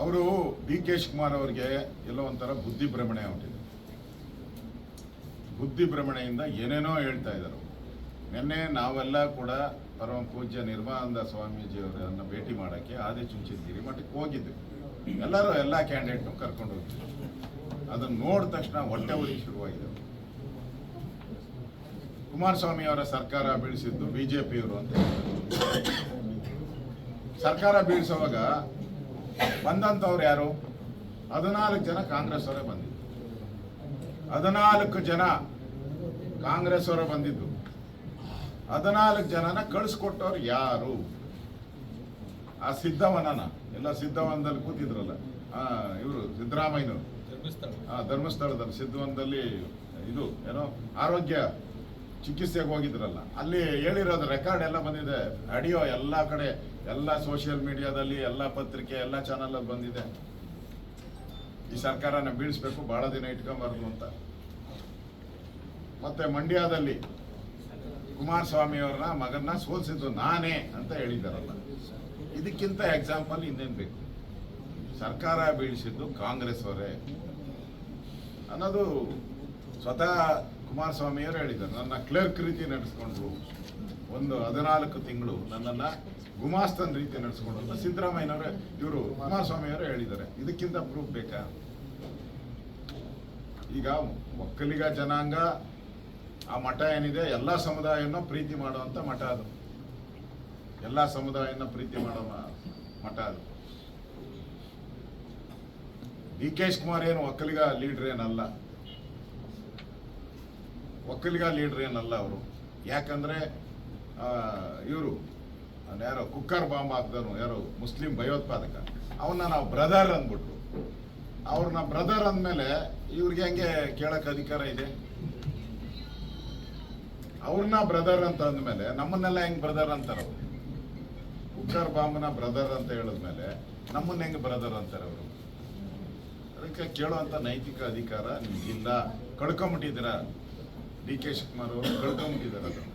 ಅವರು D K Shivakumar ಅವರಿಗೆ ಎಲ್ಲೋ ಒಂಥರ ಬುದ್ಧಿ ಭ್ರಮಣೆ ಹೊಂಟಿದೆ. ಬುದ್ಧಿ ಭ್ರಮಣೆಯಿಂದ ಏನೇನೋ ಹೇಳ್ತಾ ಇದ್ದಾರೆ. ನಿನ್ನೆ ನಾವೆಲ್ಲ ಕೂಡ ಪರಮ ಪೂಜ್ಯ ನಿರ್ಮಲಾನಂದ ಸ್ವಾಮೀಜಿಯವರನ್ನು ಭೇಟಿ ಮಾಡೋಕ್ಕೆ ಆದಿಚುಂಚನಗಿರಿ ಮಠಕ್ಕೆ ಹೋಗಿದ್ವಿ. ಎಲ್ಲರೂ ಎಲ್ಲ ಕ್ಯಾಂಡಿಡೇಟ್ನು ಕರ್ಕೊಂಡು ಹೋಗಿದ್ವಿ. ಅದನ್ನು ನೋಡಿದ ತಕ್ಷಣ ಹೊಟ್ಟೆ ಉರಿ ಶುರುವಾಗಿದೆ. ಕುಮಾರಸ್ವಾಮಿ ಅವರ ಸರ್ಕಾರ ಬೀಳಿಸಿದ್ದು ಬಿಜೆಪಿಯವರು ಅಂತ ಸರ್ಕಾರ ಬೀಳಿಸುವಾಗ ಬಂದಂಥವ್ರು ಯಾರು? 14 ಜನ ಕಾಂಗ್ರೆಸ್ ಅವರೇ ಬಂದಿದ್ದು. 14 ಜನ ಕಾಂಗ್ರೆಸ್ ಅವರೇ ಬಂದಿದ್ದು. 14 ಜನನ ಕಳಿಸ್ಕೊಟ್ಟವ್ರು ಯಾರು? ಆ ಸಿದ್ದವನನ ಎಲ್ಲ ಸಿದ್ದವನದಲ್ಲಿ ಕೂತಿದ್ರಲ್ಲ, ಇವರು ಸಿದ್ದರಾಮಯ್ಯನವರು ಧರ್ಮಸ್ಥಳದಲ್ಲಿ ಸಿದ್ದವನದಲ್ಲಿ ಇದು ಏನೋ ಆರೋಗ್ಯ ಚಿಕಿತ್ಸೆಗೆ ಹೋಗಿದ್ರಲ್ಲ, ಅಲ್ಲಿ ಹೇಳಿರೋದು ರೆಕಾರ್ಡ್ ಎಲ್ಲ ಬಂದಿದೆ. ಆಡಿಯೋ ಎಲ್ಲ ಕಡೆ, ಎಲ್ಲ ಸೋಷಿಯಲ್ ಮೀಡಿಯಾದಲ್ಲಿ, ಎಲ್ಲ ಪತ್ರಿಕೆ, ಎಲ್ಲ ಚಾನಲ್ ಬಂದಿದೆ. ಈ ಸರ್ಕಾರನ ಬೀಳಿಸ್ಬೇಕು, ಬಹಳ ದಿನ ಇಟ್ಕೊಂಬಾರ್ದು ಅಂತ. ಮತ್ತೆ ಮಂಡ್ಯದಲ್ಲಿ ಕುಮಾರಸ್ವಾಮಿ ಅವರ ಮಗನ್ನ ಸೋಲಿಸಿದ್ದು ನಾನೇ ಅಂತ ಹೇಳಿದಾರಲ್ಲ, ಇದಕ್ಕಿಂತ ಎಕ್ಸಾಂಪಲ್ ಇನ್ನೇನು ಬೇಕು? ಸರ್ಕಾರ ಬೀಳಿಸಿದ್ದು ಕಾಂಗ್ರೆಸ್ ಅವರೇ ಅನ್ನೋದು ಸ್ವತಃ ಕುಮಾರಸ್ವಾಮಿಯವರು ಹೇಳಿದ್ದಾರೆ. ನನ್ನ ಕ್ಲರ್ಕ್ ರೀತಿ ನಡೆಸ್ಕೊಂಡ್ರು, ಒಂದು 14 ತಿಂಗಳು ನನ್ನನ್ನು ಗುಮಾಸ್ತನ್ ರೀತಿ ನಡೆಸ್ಕೊಂಡು ಅಂತ ಸಿದ್ದರಾಮಯ್ಯನವರೇ, ಇವರು ಕುಮಾರಸ್ವಾಮಿಯವರು ಹೇಳಿದ್ದಾರೆ. ಇದಕ್ಕಿಂತ ಪ್ರೂಫ್ ಬೇಕಾ? ಈಗ ಒಕ್ಕಲಿಗ ಜನಾಂಗ ಆ ಮಠ ಏನಿದೆ, ಎಲ್ಲ ಸಮುದಾಯವನ್ನು ಪ್ರೀತಿ ಮಾಡುವಂಥ ಮಠ ಅದು. ಎಲ್ಲ ಸಮುದಾಯನ ಪ್ರೀತಿ ಮಾಡೋ ಮಠ ಅದು. ಡಿ ಕೆ ಶಿವಕುಮಾರ್ ಏನು ಒಕ್ಕಲಿಗ ಲೀಡರ್ ಏನಲ್ಲ, ಒಕ್ಕಲಿಗ ಲೀಡರ್ ಏನಲ್ಲ ಅವರು. ಯಾಕಂದ್ರೆ ಇವರು ಯಾರೋ ಕುಕ್ಕರ್ ಬಾಂಬ್ ಹಾಕ್ದನು, ಯಾರೋ ಮುಸ್ಲಿಂ ಭಯೋತ್ಪಾದಕ, ಅವನ್ನ ನಾವು ಬ್ರದರ್ ಅಂದ್ಬಿಟ್ರು. ಅವ್ರನ್ನ ಬ್ರದರ್ ಅಂದಮೇಲೆ ಇವ್ರಿಗೆ ಹೆಂಗೆ ಕೇಳಕ್ ಅಧಿಕಾರ ಇದೆ? ಅವ್ರನ್ನ ಬ್ರದರ್ ಅಂತ ಅಂದಮೇಲೆ ನಮ್ಮನ್ನೆಲ್ಲ ಹೆಂಗ್ ಬ್ರದರ್ ಅಂತಾರ ಅವರು? ಕುಕ್ಕರ್ ಬಾಂಬ್ನ ಬ್ರದರ್ ಅಂತ ಹೇಳಿದ್ಮೇಲೆ ನಮ್ಮನ್ನ ಹೆಂಗ್ ಬ್ರದರ್ ಅಂತಾರೆ ಅವರು? ಅದಕ್ಕೆ ಕೇಳುವಂತ ನೈತಿಕ ಅಧಿಕಾರ ನಿಮ್ಗಿಲ್ಲ. ಕಳ್ಕೊಂಬಿಟ್ಟಿದ್ದೀರಾ, ಡಿ ಕೆ ಶಿವಕುಮಾರ್ ಅವರು ಕಳ್ಕೊಂಬಿಟ್ಟಿದ್ದಾರೆ ಅದನ್ನು.